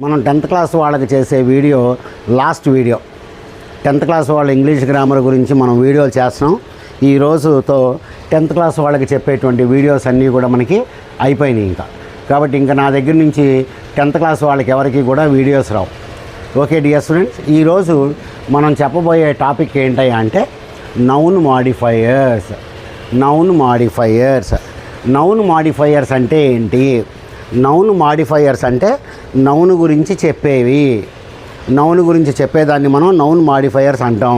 మనం 10th class వాళ్ళకి చేసే video last video. 10th class వాళ్ళ ఇంగ్లీష్ గ్రామర్ గురించి మనం వీడియోలు చేస్తున్నాం. ఈ రోజుతో 10th క్లాస్ వాళ్ళకి చెప్పేటువంటి వీడియోస్ అన్నీ కూడా మనకి అయిపోయినాయి కాబట్టి ఇంకా నా దగ్గర నుంచి 10th క్లాస్ వాళ్ళకి ఎవరికి కూడా వీడియోస్ రావు. ఓకే డియర్ స్టూడెంట్స్, ఈరోజు మనం చెప్పబోయే టాపిక్ ఏంటయ్యా అంటే నౌన్ మాడిఫైయర్స్. నౌన్ మాడిఫైయర్స్ అంటే ఏంటి? నౌన్ మాడిఫైయర్స్ అంటే నౌన్ గురించి చెప్పేవి. నౌన్ గురించి చెప్పేదాన్ని మనం నౌన్ మాడిఫైయర్స్ అంటాం.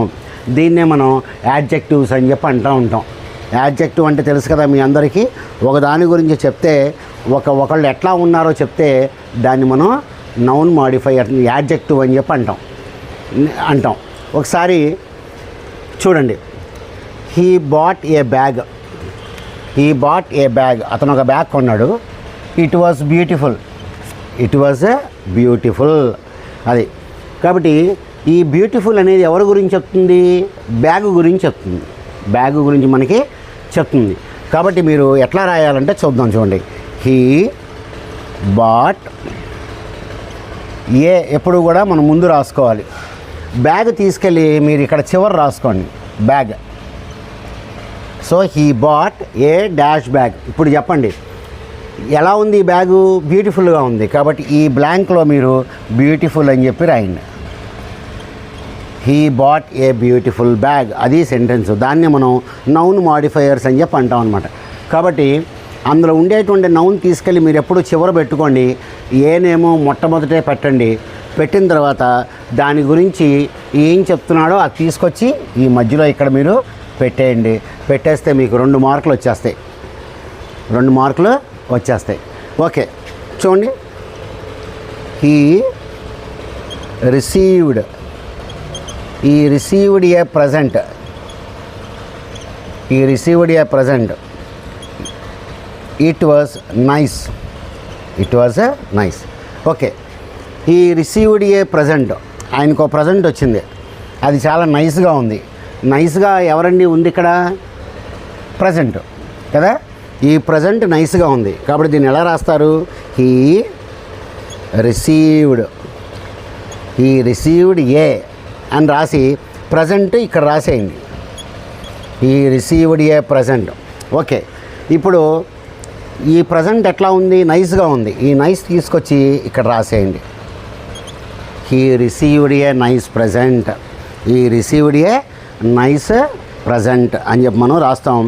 దీన్నే మనం యాడ్జెక్టివ్స్ అని చెప్పి ఉంటాం. యాడ్జెక్టివ్ అంటే తెలుసు కదా మీ అందరికీ, ఒకదాని గురించి చెప్తే ఒకళ్ళు ఎట్లా ఉన్నారో చెప్తే దాన్ని మనం నౌన్ మాడిఫైయర్ యాడ్జెక్టివ్ అని చెప్పి అంటాం. ఒకసారి చూడండి, హీ బాట్ ఏ బ్యాగ్. అతను ఒక బ్యాగ్ కొన్నాడు. It was beautiful. అది కాబట్టి ఈ బ్యూటిఫుల్ అనేది ఎవరి గురించి చెప్తుంది? బ్యాగ్ గురించి మనకి చెప్తుంది. కాబట్టి మీరు ఎట్లా రాయాలంటే చూద్దాం. చూడండి, హీ బాట్ ఏ ఎప్పుడు కూడా మనం ముందు రాసుకోవాలి. బ్యాగ్ తీసుకెళ్ళి మీరు ఇక్కడ చివరి రాసుకోండి bag. So he bought A dash bag. ఇప్పుడు చెప్పండి ఎలా ఉంది ఈ బ్యాగు? బ్యూటిఫుల్గా ఉంది. కాబట్టి ఈ బ్లాంక్లో మీరు బ్యూటిఫుల్ అని చెప్పి రాయండి. He bought a beautiful bag, అది సెంటెన్స్. దాన్ని మనం నౌన్ మాడిఫైయర్స్ అని చెప్పి అంటాం అనమాట. కాబట్టి అందులో ఉండేటువంటి నౌన్ తీసుకెళ్ళి మీరు ఎప్పుడు చివర పెట్టుకోండి. ఏనేమో మొట్టమొదటే పెట్టండి. పెట్టిన తర్వాత దాని గురించి ఏం చెప్తున్నాడో అది తీసుకొచ్చి ఈ మధ్యలో ఇక్కడ మీరు పెట్టేయండి. పెట్టేస్తే మీకు 2 మార్కులు వచ్చేస్తాయి. 2 మార్కులు వచ్చేస్తాయి. ఓకే, చూడండి, he received a present. It was nice. Okay, ఈ రిసీవ్డ్ ఏ ప్రజెంట్, ఆయనకు ప్రజెంట్ వచ్చింది. అది చాలా నైస్గా ఉంది. నైస్గా ఎవరండి ఉంది ఇక్కడ? ప్రజెంట్ కదా. ఈ ప్రజెంట్ నైస్గా ఉంది కాబట్టి దీన్ని ఎలా రాస్తారు? హీ రిసీవ్డ్ ఏ అని రాసి ప్రజెంట్ ఇక్కడ రాసేయండి. He received a present. Okay, ఇప్పుడు ఈ ప్రజెంట్ ఎట్లా ఉంది? నైస్గా ఉంది. ఈ నైస్ తీసుకొచ్చి ఇక్కడ రాసేయండి. He received a nice present. అని చెప్పి మనం రాస్తాం.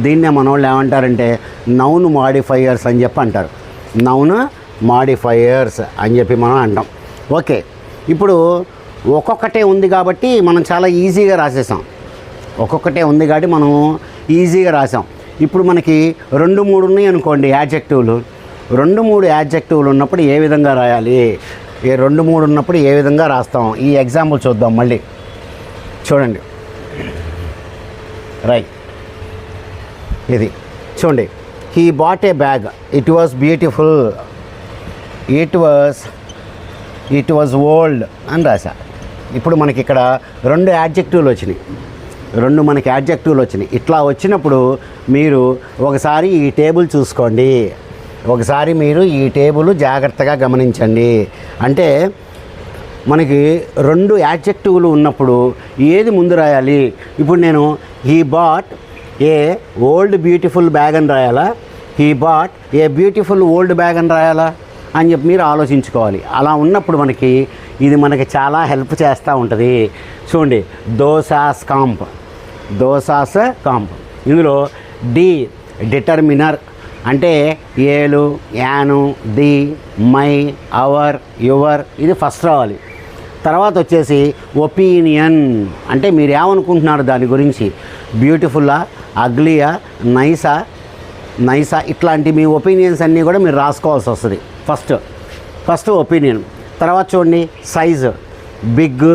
దీన్నే మన వాళ్ళు ఏమంటారంటే నౌన్ మాడిఫైయర్స్ అని చెప్పి అంటారు. నౌన్ మాడిఫైయర్స్ అని చెప్పి మనం అంటాం. ఓకే, ఇప్పుడు ఒక్కొక్కటే ఉంది కాబట్టి మనం చాలా ఈజీగా రాసేసాం. ఇప్పుడు మనకి 2-3 ఉన్నాయి అనుకోండి యాడ్జెక్టివ్లు. 2-3 యాడ్జెక్టివ్లు ఉన్నప్పుడు ఏ విధంగా రాయాలి? 2-3 ఉన్నప్పుడు ఏ విధంగా రాస్తాం? ఈ ఎగ్జాంపుల్ చూద్దాం మళ్ళీ. చూడండి, రైట్, ఇది చూడండి, he bought A bag. It was beautiful. It was old అని రాశా. ఇప్పుడు మనకి ఇక్కడ 2 యాడ్జెక్టివ్లు వచ్చినాయి. ఇట్లా వచ్చినప్పుడు మీరు ఒకసారి ఈ టేబుల్ చూసుకోండి. మీరు ఈ టేబుల్ జాగ్రత్తగా గమనించండి. అంటే మనకి 2 యాడ్జెక్టివ్లు ఉన్నప్పుడు ఏది ముందు రాయాలి? ఇప్పుడు నేను he bought a old beautiful bag అని రాయాలా? He bought a beautiful old bag అని రాయాలా అని చెప్పి మీరు ఆలోచించుకోవాలి. అలా ఉన్నప్పుడు ఇది మనకి చాలా హెల్ప్ చేస్తూ ఉంటుంది. చూడండి, దోసాస్ కాంప్. ఇందులో డిటర్మినర్ అంటే ఏలు, యాను, ది, మై, అవర్, యువర్, ఇది ఫస్ట్ రావాలి. తర్వాత వచ్చేసి ఒపీనియన్ అంటే మీరు ఏమనుకుంటున్నారు దాని గురించి. బ్యూటిఫుల్లా, అగ్లీయా, నైసా ఇట్లాంటి మీ ఒపీనియన్స్ అన్నీ కూడా మీరు రాసుకోవాల్సి వస్తుంది. First opinion. తర్వాత చూడండి, సైజు, బిగ్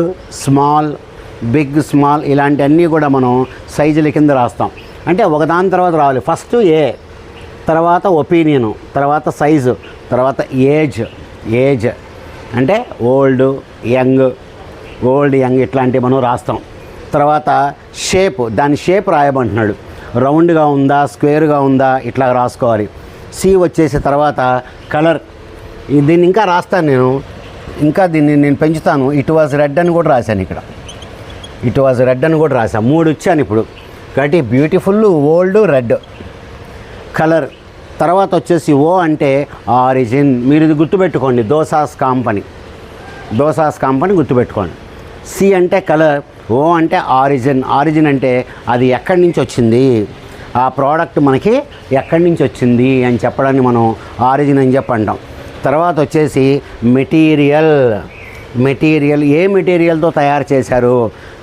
స్మాల్ ఇలాంటివన్నీ కూడా మనం సైజుల కింద రాస్తాం. అంటే ఒకదాని తర్వాత రావాలి. ఫస్ట్ ఏ, తర్వాత ఒపీనియను, తర్వాత సైజు, తర్వాత ఏజ్ అంటే ఓల్డ్ యంగ్ ఇట్లాంటివి మనం రాస్తాం. తర్వాత షేప్, దాని షేప్ రాయమంటున్నాడు. రౌండ్గా ఉందా, స్క్వేర్గా ఉందా, ఇట్లా రాసుకోవాలి. సి వచ్చేసి తర్వాత కలర్, దీన్ని ఇంకా రాస్తాను నేను. ఇంకా దీన్ని నేను పెంచుతాను. ఇట్ వాజ్ రెడ్ అని కూడా రాశాను ఇక్కడ. ఇట్ వాజ్ రెడ్ అని కూడా రాశాను. 3 ఇచ్చాను ఇప్పుడు. కాబట్టి బ్యూటిఫుల్, ఓల్డ్, రెడ్ కలర్. తర్వాత వచ్చేసి ఓ అంటే ఆరిజిన్. మీరు ఇది గుర్తుపెట్టుకోండి, దోసాస్ కంపెనీ గుర్తుపెట్టుకోండి. సి అంటే కలర్, ఓ అంటే ఆరిజిన్. ఆరిజిన్ అంటే అది ఎక్కడి నుంచి వచ్చింది, ఆ ప్రోడక్ట్ మనకి ఎక్కడి నుంచి వచ్చింది అని చెప్పడాన్ని మనం ఆరిజిన్ అని చెప్పి అంటాం. తర్వాత వచ్చేసి మెటీరియల్. ఏ మెటీరియల్తో తయారు చేశారు,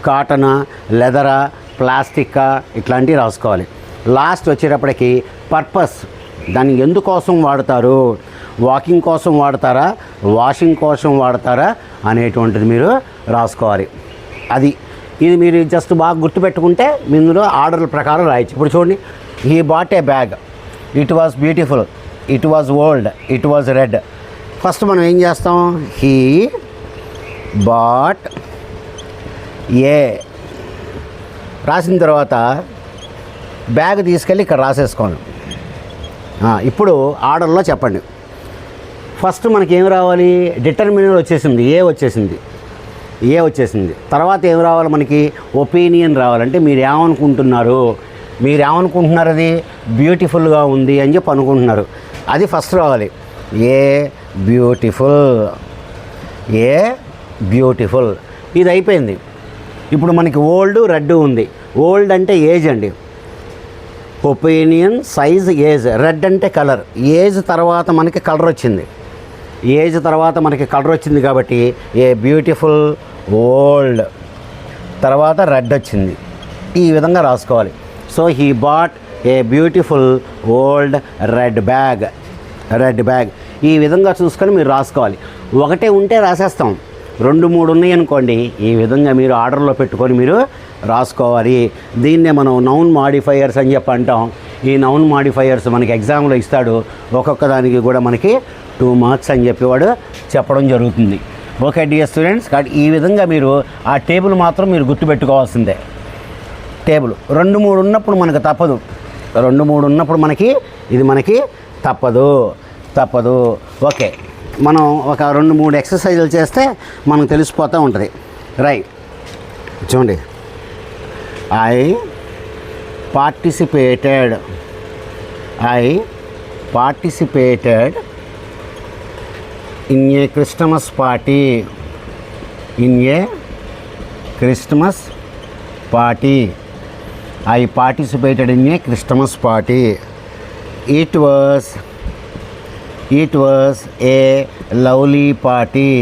కాటనా, లెదరా, ప్లాస్టికా, ఇట్లాంటివి రాసుకోవాలి. లాస్ట్ వచ్చేటప్పటికి పర్పస్, దాన్ని ఎందుకోసం వాడతారు, వాకింగ్ కోసం వాడతారా, వాషింగ్ కోసం వాడతారా అనేటువంటిది మీరు రాసుకోవాలి. ఇది మీరు జస్ట్ బాగా గుర్తుపెట్టుకుంటే ఇందులో ఆర్డర్ల ప్రకారం రాయొచ్చు. ఇప్పుడు చూడండి, he bought A bag, it was beautiful, it was old, it was red. First మనం ఏం చేస్తాం, హీ బాట్ ఏ రాసిన తర్వాత బ్యాగ్ తీసుకెళ్ళి ఇక్కడ రాసేసుకోండి. ఇప్పుడు ఆర్డర్లో చెప్పండి. ఫస్ట్ మనకి ఏం రావాలి, డిటర్మినర్ వచ్చేసింది, ఏ వచ్చేసింది. తర్వాత ఏం రావాలి మనకి, ఒపీనియన్ రావాలంటే మీరు ఏమనుకుంటున్నారు, అది బ్యూటిఫుల్గా ఉంది అని చెప్పి అనుకుంటున్నారు, అది ఫస్ట్ రావాలి. A beautiful. ఇది అయిపోయింది. ఇప్పుడు మనకి ఓల్డ్, రెడ్ ఉంది. ఓల్డ్ అంటే ఏజ్ అండి, ఒపీనియన్, సైజ్, ఏజ్. రెడ్ అంటే కలర్. ఏజ్ తర్వాత మనకి కలర్ వచ్చింది కాబట్టి ఏ బ్యూటిఫుల్ ఓల్డ్, తర్వాత రెడ్ వచ్చింది. ఈ విధంగా రాసుకోవాలి. So he bought a beautiful old red bag. ఈ విధంగా చూసుకొని మీరు రాసుకోవాలి. ఒకటే ఉంటే రాసేస్తాం, 2, 3 ఉన్నాయి అనుకోండి, ఈ విధంగా మీరు ఆర్డర్లో పెట్టుకొని మీరు రాసుకోవాలి. దీన్నే మనం నౌన్ మాడిఫైయర్స్ అని చెప్పి అంటాం. ఈ నౌన్ మాడిఫైయర్స్ మనకి ఎగ్జామ్లో ఇస్తాడు. ఒక్కొక్క దానికి కూడా మనకి 2 మార్క్స్ అని చెప్పి వాడు చెప్పడం జరుగుతుంది. ఓకే డియర్ స్టూడెంట్స్, కాబట్టి ఈ విధంగా మీరు ఆ టేబుల్ మాత్రం మీరు గుర్తుపెట్టుకోవాల్సిందే. టేబుల్ 2, 3 ఉన్నప్పుడు మనకు తప్పదు. 2, 3 ఉన్నప్పుడు మనకి తప్పదు. ఓకే, మనం ఒక 2, 3 ఎక్సర్సైజులు చేస్తే మనకు తెలిసిపోతూ ఉంటుంది. రైట్, చూడండి. I participated in a Christmas party. I participated in a Christmas party. It was a lovely party.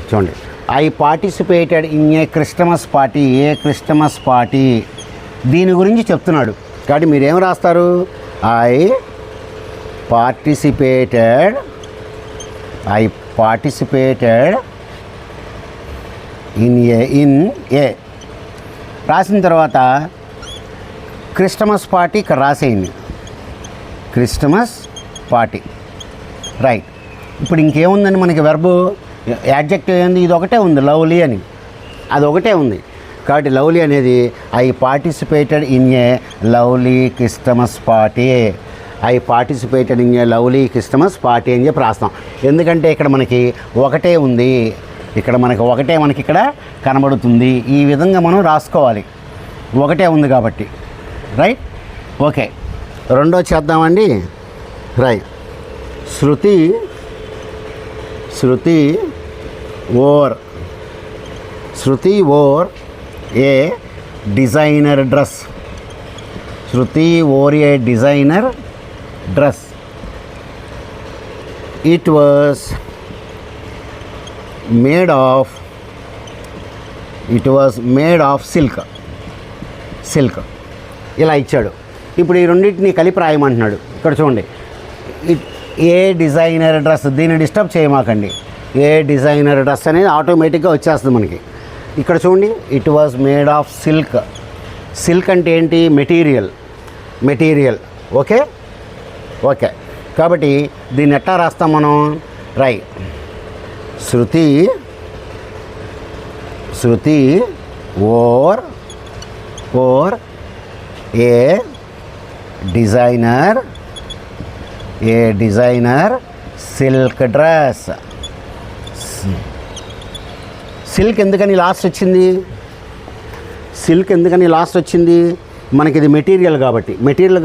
చూడండి, I participated in a Christmas party. దీని గురించి చెప్తున్నాడు కాబట్టి మీరేం రాస్తారు, ఐ పార్టిసిపేటెడ్ ఇన్ ఏ రాసిన తర్వాత క్రిస్టమస్ పార్టీ ఇక్కడ రాసేయండి. Christmas party. రైట్, ఇప్పుడు ఇంకేముందండి మనకి వెర్బు, యాడ్జెక్టివ్ ఏంది, ఇది ఒకటే ఉంది, లవ్లీ అని, అది ఒకటే ఉంది. కాబట్టి లవ్లీ అనేది I participated in a lovely Christmas party. అని చెప్పి రాస్తాం. ఎందుకంటే ఇక్కడ మనకి ఒకటే ఉంది, మనకి ఇక్కడ కనబడుతుంది. ఈ విధంగా మనం రాసుకోవాలి, ఒకటే ఉంది కాబట్టి. Right, okay. రెండో చేద్దామండి. Right, Shruti or a designer dress. It was made of silk. ఇలా ఇచ్చాడు. ఇప్పుడు ఈ రెండింటిని కలిపి రాయమంటున్నాడు. ఇక్కడ చూడండి, ఏ డిజైనర్ డ్రెస్, దీన్ని డిస్టర్బ్ చేయమాకండి. ఏ డిజైనర్ డ్రెస్ అనేది ఆటోమేటిక్గా వచ్చేస్తుంది మనకి. ఇక్కడ చూడండి, it was made of silk అంటే ఏంటి, మెటీరియల్. ఓకే. కాబట్టి దీన్ని ఎట్లా రాస్తాం మనం, Shruti or a designer silk dress. Silk ఎందుకని లాస్ట్ వచ్చింది? సిల్క్ ఎందుకని లాస్ట్ వచ్చింది? మనకి ఇది మెటీరియల్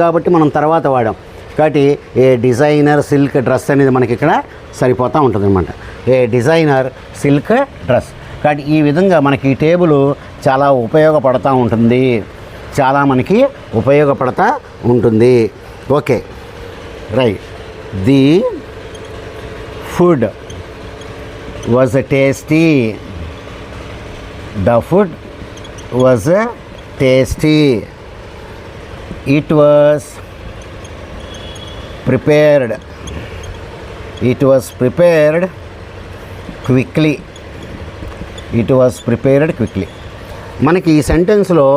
కాబట్టి మనం తర్వాత వాడాం కాబట్టి ఏ డిజైనర్ సిల్క్ డ్రెస్ అనేది మనకి ఇక్కడ సరిపోతూ ఉంటుంది అనమాట. ఏ డిజైనర్ సిల్క్ డ్రెస్. కాబట్టి ఈ విధంగా మనకి ఈ టేబుల్ చాలా ఉపయోగపడతా ఉంటుంది, చాలా మనకి ఉపయోగపడతా ఉంటుంది. Okay right. The food was tasty. The food was tasty. It was prepared. It was prepared quickly. It was prepared quickly. మనకి ఈ సెంటెన్స్లో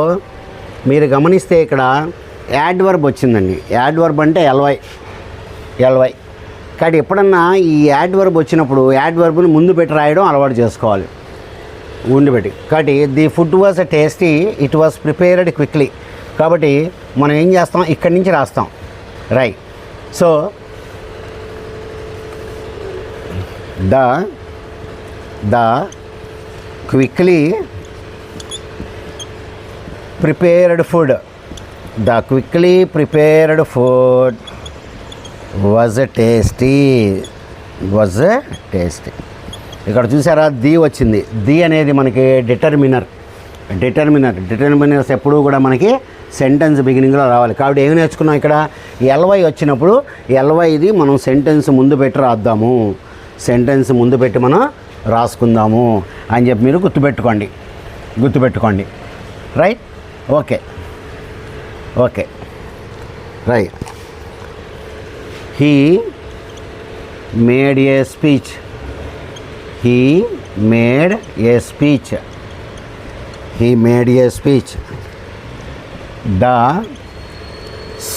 మీరు గమనిస్తే ఇక్కడ యాడ్వర్బ్ వచ్చిందండి. యాడ్వర్బ్ అంటే ఎల్వై. కాబట్టి ఎప్పుడన్నా ఈ యాడ్వర్బ్ వచ్చినప్పుడు యాడ్వర్బ్ని ముందు పెట్టి రాయడం అలవాటు చేసుకోవాలి, ఉండి పెట్టి. కాబట్టి the food was tasty, it was prepared quickly. కాబట్టి మనం ఏం చేస్తాం, ఇక్కడి నుంచి రాస్తాం right. So the quickly prepared food. The quickly prepared food was tasty. ఇక్కడ చూసారా ది వచ్చింది. ది అనేది మనకి డిటర్మినర్స్ ఎప్పుడూ కూడా మనకి సెంటెన్స్ బిగినింగ్లో రావాలి. కాబట్టి ఏమి నేర్చుకున్నాం ఇక్కడ, ఎల్వై వచ్చినప్పుడు ఎల్వైది మనం సెంటెన్స్ ముందు పెట్టి రాద్దాము, సెంటెన్స్ ముందు పెట్టి మనం రాసుకుందాము అని చెప్పి మీరు గుర్తుపెట్టుకోండి right. Okay right. He made A speech. He made a speech. The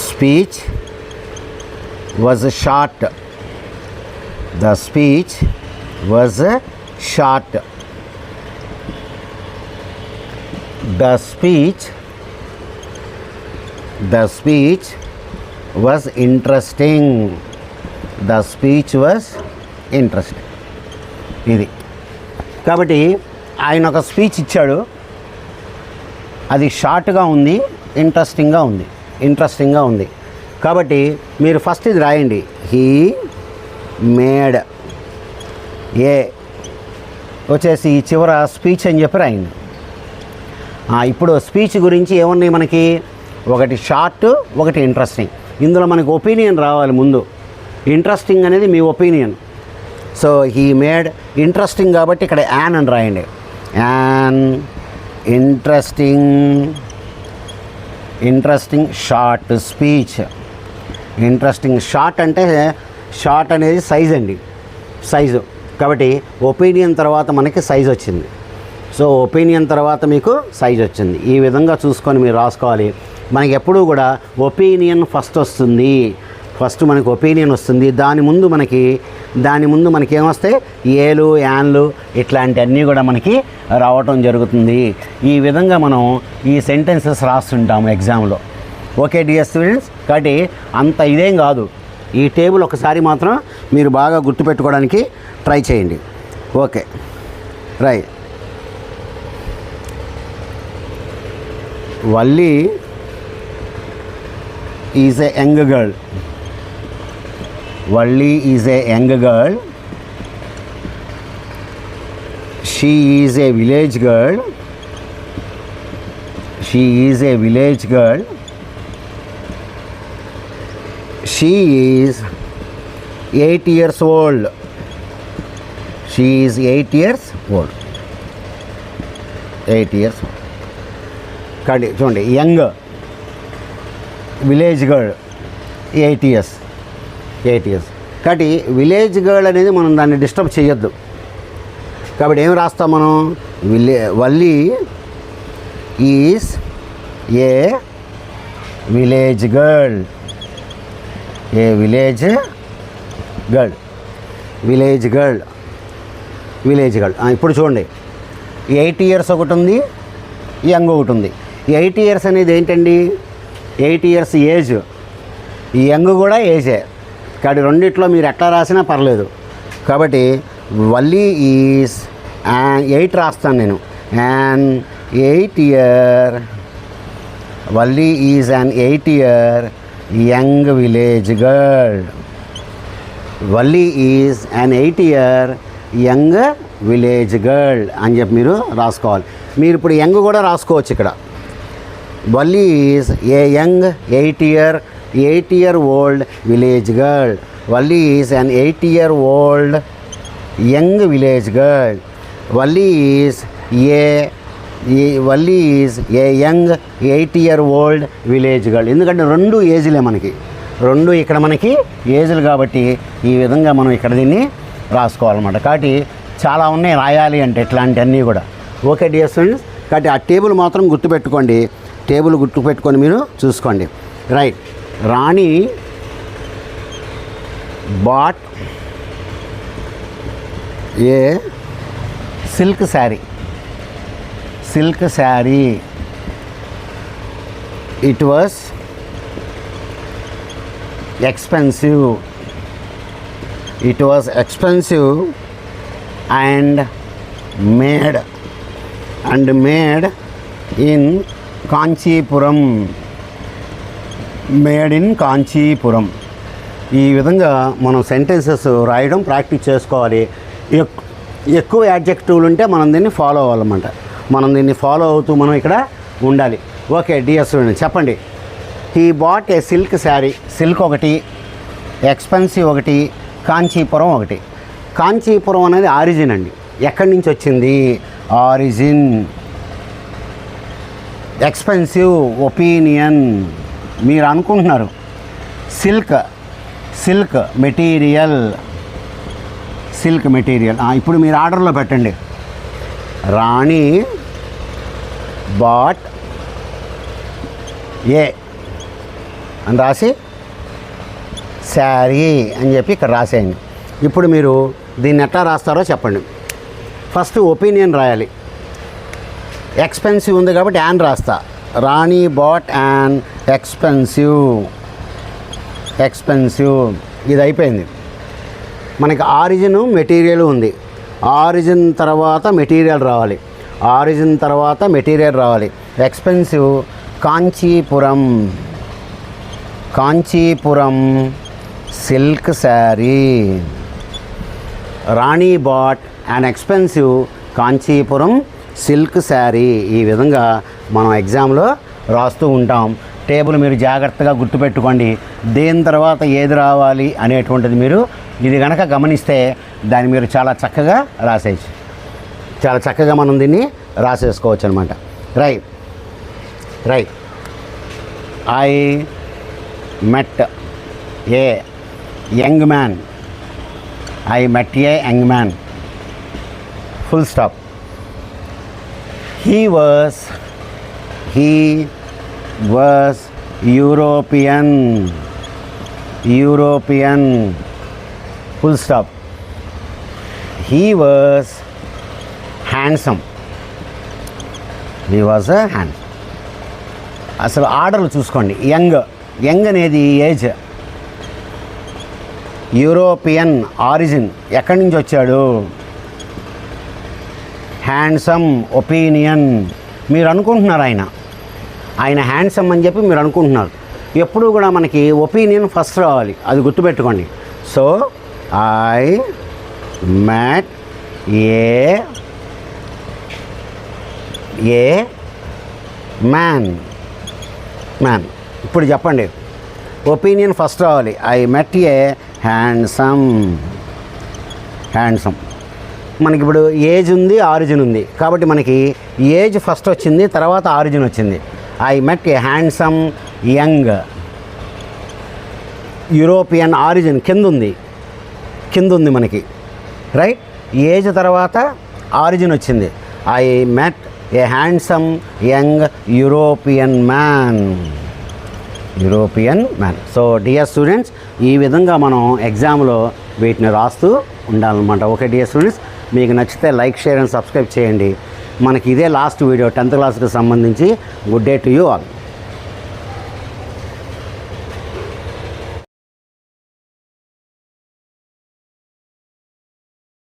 speech was short. The speech was short. The speech was interesting. ఇది కాబట్టి ఆయన ఒక స్పీచ్ ఇచ్చాడు, అది షార్ట్గా ఉంది, ఇంట్రెస్టింగ్గా ఉంది. కాబట్టి మీరు ఫస్ట్ ఇది రాయండి. హీ మేడ్ ఏ వచ్చేసి ఈ చివర స్పీచ్ అని చెప్పి రాయండి. ఇప్పుడు స్పీచ్ గురించి ఏమున్నాయి మనకి, ఒకటి షార్ట్, ఒకటి ఇంట్రెస్టింగ్. ఇందులో మనకి ఒపీనియన్ రావాలి ముందు. ఇంట్రెస్టింగ్ అనేది మీ opinion. So he made interesting కాబట్టి ఇక్కడ యాన్ అని రాయండి. An interesting short speech. Short అంటే షార్ట్ అనేది సైజు కాబట్టి ఒపీనియన్ తర్వాత మనకి సైజ్ వచ్చింది. సో ఒపీనియన్ తర్వాత మీకు సైజ్ వచ్చింది. ఈ విధంగా చూసుకొని మీరు రాసుకోవాలి. మనకి ఎప్పుడూ కూడా ఒపీనియన్ ఫస్ట్ వస్తుంది. ఫస్ట్ మనకి ఒపీనియన్ వస్తుంది. దాని ముందు మనకి ఏమొస్తాయి, ఏలు యాన్లు ఇట్లాంటివన్నీ కూడా మనకి రావటం జరుగుతుంది. ఈ విధంగా మనం ఈ సెంటెన్సెస్ రాస్తుంటాము ఎగ్జామ్లో. Okay dear students. కాబట్టి అంత ఇదేం కాదు. ఈ టేబుల్ ఒకసారి మాత్రం మీరు బాగా గుర్తుపెట్టుకోవడానికి ట్రై చేయండి. Okay right. Valli is a young girl. Valli is a young girl. She is a village girl. She is 8 years old. She is 8 years old. కానీ చూడండి, యంగ్ విలేజ్ గర్ల్ 8 years. కాబట్టి విలేజ్ గర్ల్ అనేది మనం దాన్ని disturb చేయొద్దు. కాబట్టి ఏమి రాస్తాం మనం, Valli is a village girl. ఇప్పుడు చూడండి, 8 years ఒకటి ఉంది, యంగ్ ఒకటి ఉంది. 8 years అనేది ఏంటండి, 8 years ఏజ్, ఈ యంగ్ కూడా ఏజే. కాబట్టి రెండిట్లో మీరు ఎట్లా రాసినా పర్లేదు. కాబట్టి వల్లి ఈజ్ 8 రాస్తాను నేను. an 8-year Valli is an 8-year young village girl. Valli is an 8-year young village girl అని చెప్పి మీరు రాసుకోవాలి. మీరు ఇప్పుడు యంగ్ కూడా రాసుకోవచ్చు ఇక్కడ. Valli is a young 8-year-old village girl. Valli is an 8-year-old young village girl. Valli is a young 8-year-old village girl. ఎందుకంటే రెండు ఏజ్లే మనకి, రెండు ఇక్కడ మనకి ఏజ్లు కాబట్టి ఈ విధంగా మనం ఇక్కడ దీన్ని రాసుకోవాలన్నమాట. కాబట్టి చాలా ఉన్నాయి రాయాలి అంటే ఇట్లాంటివన్నీ కూడా. ఓకే డియర్ స్టూడెంట్స్, కాబట్టి ఆ టేబుల్ మాత్రం గుర్తుపెట్టుకోండి. టేబుల్ గుర్తుపెట్టుకొని మీరు చూసుకోండి. Right. Rani bought a silk sari. It was expensive and made in Kanchipuram. ఈ విధంగా మనం సెంటెన్సెస్ రాయడం ప్రాక్టీస్ చేసుకోవాలి. ఎక్కువ యాడ్జెక్టివ్లు ఉంటే మనం దీన్ని ఫాలో అవ్వాలన్నమాట. మనం దీన్ని ఫాలో అవుతూ మనం ఇక్కడ ఉండాలి. ఓకే డియర్ స్టూడెంట్స్, చెప్పండి. He bought A silk sari. Silk ఒకటి, ఎక్స్పెన్సివ్ ఒకటి, కాంచీపురం ఒకటి. కాంచీపురం అనేది ఆరిజిన్ అండి. ఎక్కడి నుంచి వచ్చింది? ఆరిజిన్. Expensive opinion. మీరు అనుకుంటున్నారు సిల్క్ మెటీరియల్. ఇప్పుడు మీరు ఆర్డర్లో పెట్టండి. రాణి బాట్ ఏ అని రాసి శారీ అని చెప్పి ఇక్కడ రాసేయండి. ఇప్పుడు మీరు దీన్ని ఎట్లా రాస్తారో చెప్పండి. ఫస్ట్ ఒపీనియన్ రాయాలి. ఎక్స్పెన్సివ్ ఉంది కాబట్టి యాన్ రాస్తా. Rani bought an expensive. ఇది అయిపోయింది. మనకి ఆరిజిన్ మెటీరియల్ ఉంది. ఆరిజిన్ తర్వాత మెటీరియల్ రావాలి. Expensive Kanchipuram silk sari. Rani bought and expensive Kanchipuram silk sari. ఈ విధంగా మనం ఎగ్జామ్లో రాస్తూ ఉంటాం. టేబుల్ మీరు జాగ్రత్తగా గుర్తుపెట్టుకోండి. దేని తర్వాత ఏది రావాలి అనేటువంటిది మీరు ఇది కనుక గమనిస్తే దాన్ని మీరు చాలా చక్కగా రాసేయచ్చు. చాలా చక్కగా మనం దీన్ని రాసేసుకోవచ్చు అనమాట. Right. I met A young man. Full stop. He was European. Full stop. He was handsome. అసలు ఆర్డర్లు చూసుకోండి. యంగ్ అనేది ఏజ్. యూరోపియన్ ఆరిజిన్, ఎక్కడి నుంచి వచ్చాడు. Handsome opinion. మీరు అనుకుంటున్నారు ఆయన హ్యాండ్సమ్ అని చెప్పి మీరు అనుకుంటున్నారు. ఎప్పుడు కూడా మనకి ఒపీనియన్ ఫస్ట్ రావాలి, అది గుర్తుపెట్టుకోండి. So I met A man. ఇప్పుడు చెప్పండి, ఒపీనియన్ ఫస్ట్ రావాలి. I met A handsome. మనకి ఇప్పుడు ఏజ్ ఉంది, ఆరిజిన్ ఉంది కాబట్టి మనకి ఏజ్ ఫస్ట్ వచ్చింది, తర్వాత ఆరిజిన్ వచ్చింది. I met A handsome young. European origin కింద ఉంది మనకి. రైట్. ఏజ్ తర్వాత ఆరిజిన్ వచ్చింది. I met A handsome young European man. So dear students, ఈ విధంగా మనం ఎగ్జామ్లో వీటిని రాస్తూ ఉండాలన్నమాట. ఓకే డియర్ స్టూడెంట్స్, మీకు నచ్చితే లైక్, షేర్ అండ్ సబ్స్క్రైబ్ చేయండి. మనకి ఇదే లాస్ట్ వీడియో 10th క్లాస్కి సంబంధించి. Good day to you all.